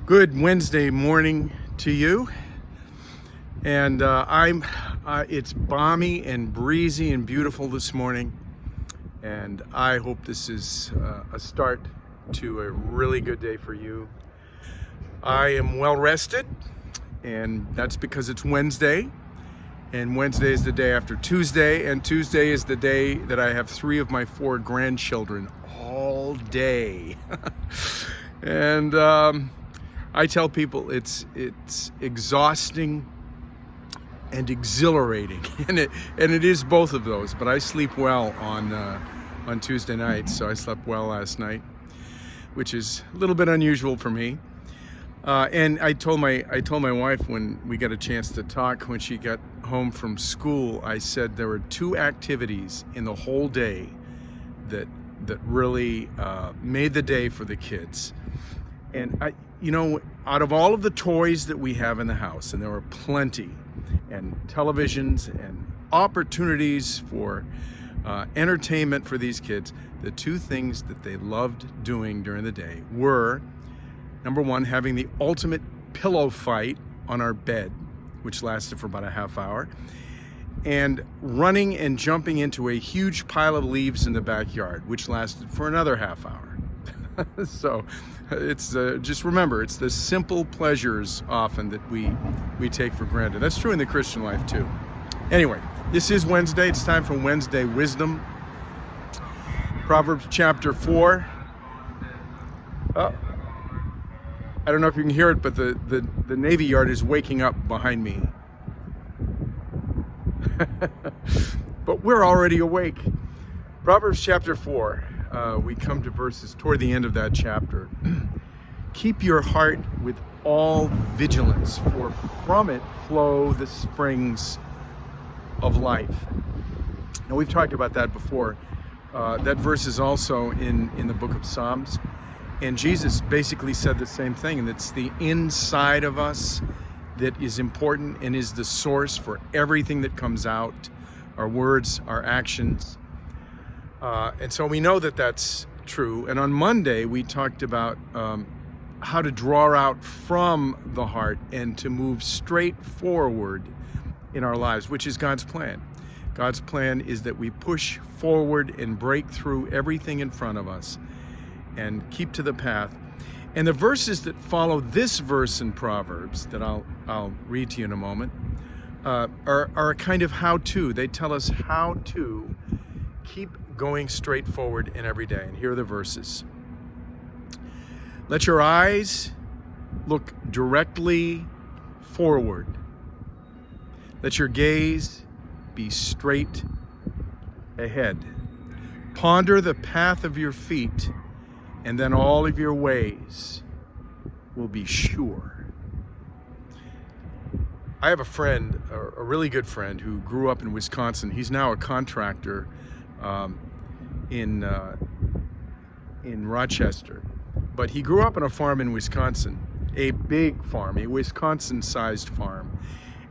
Good Wednesday morning to you. And it's balmy and breezy and beautiful this morning. And I hope this is a start to a really good day for you. I am well rested, and that's because it's Wednesday. And Wednesday is the day after Tuesday, and Tuesday is the day that I have 3 of my 4 grandchildren all day. And I tell people it's exhausting and exhilarating, and it is both of those. But I sleep well on Tuesday nights, so I slept well last night, which is a little bit unusual for me. And I told my wife when we got a chance to talk when she got home from school, I said there were 2 activities in the whole day that really made the day for the kids. And out of all of the toys that we have in the house, and there were plenty, and televisions and opportunities for entertainment for these kids, the 2 things that they loved doing during the day were, number 1, having the ultimate pillow fight on our bed, which lasted for about a half hour, and running and jumping into a huge pile of leaves in the backyard, which lasted for another half hour. So it's just remember, it's the simple pleasures often that we take for granted. That's true in the Christian life too. Anyway, this is Wednesday. It's time for Wednesday Wisdom. Proverbs chapter 4. I don't know if you can hear it, but the Navy Yard is waking up behind me. But we're already awake. Proverbs chapter 4. We come to verses toward the end of that chapter. Keep your heart with all vigilance, for from it flow the springs of life. Now, we've talked about that before. That verse is also in the book of Psalms. And Jesus basically said the same thing, and it's the inside of us that is important and is the source for everything that comes out, our words, our actions. And so we know that that's true. And on Monday, we talked about how to draw out from the heart and to move straight forward in our lives, which is God's plan. God's plan is that we push forward and break through everything in front of us and keep to the path. And the verses that follow this verse in Proverbs that I'll read to you in a moment are a kind of how-to. They tell us how to keep going straight forward in every day. And here are the verses. Let your eyes look directly forward. Let your gaze be straight ahead. Ponder the path of your feet, and then all of your ways will be sure. I have a friend, a really good friend, who grew up in Wisconsin. He's now a contractor in Rochester, but he grew up on a farm in Wisconsin, a big farm, a Wisconsin-sized farm.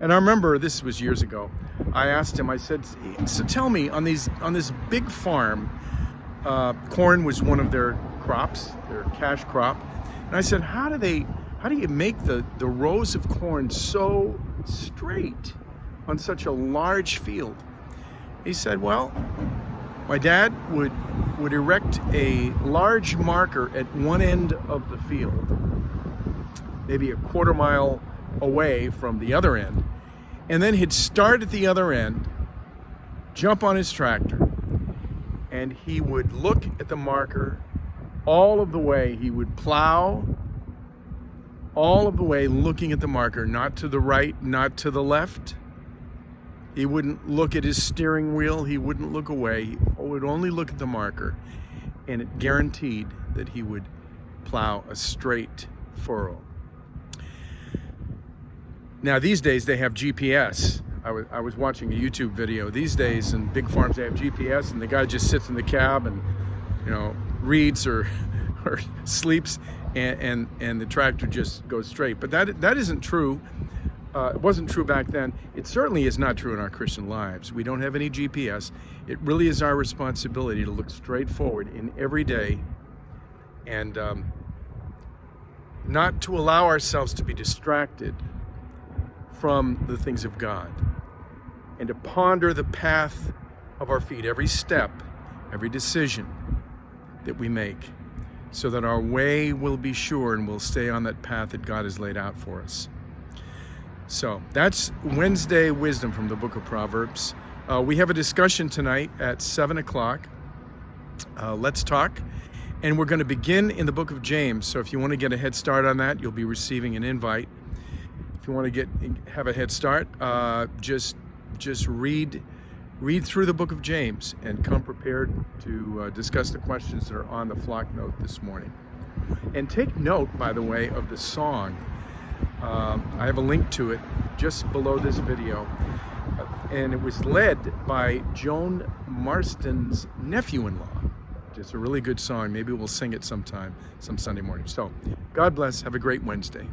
And I remember, this was years ago, I asked him, I said, so tell me, on this big farm, corn was one of their crops, their cash crop, and I said, how do you make the rows of corn so straight on such a large field? He said, well, my dad would erect a large marker at one end of the field, maybe a quarter mile away from the other end, and then he'd start at the other end, jump on his tractor, and he would look at the marker all of the way. He would plow all of the way looking at the marker, not to the right, not to the left. He wouldn't look at his steering wheel. He wouldn't look away. He would only look at the marker, and it guaranteed that he would plow a straight furrow. Now, these days they have GPS. I was watching a YouTube video. These days in big farms they have GPS, and the guy just sits in the cab and reads or sleeps, and the tractor just goes straight. But that isn't true. It wasn't true back then. It certainly is not true in our Christian lives. We don't have any GPS. It really is our responsibility to look straight forward in every day and not to allow ourselves to be distracted from the things of God, and to ponder the path of our feet, every step, every decision that we make, so that our way will be sure and we'll stay on that path that God has laid out for us. So that's Wednesday Wisdom from the book of Proverbs. We have a discussion tonight at 7 o'clock. Let's talk. And we're going to begin in the book of James. So if you want to get a head start on that, you'll be receiving an invite. If you want to have a head start, just read through the book of James and come prepared to discuss the questions that are on the flock note this morning. And take note, by the way, of the song. I have a link to it just below this video. And it was led by Joan Marston's nephew-in-law. It's a really good song. Maybe we'll sing it sometime, some Sunday morning. So God bless. Have a great Wednesday.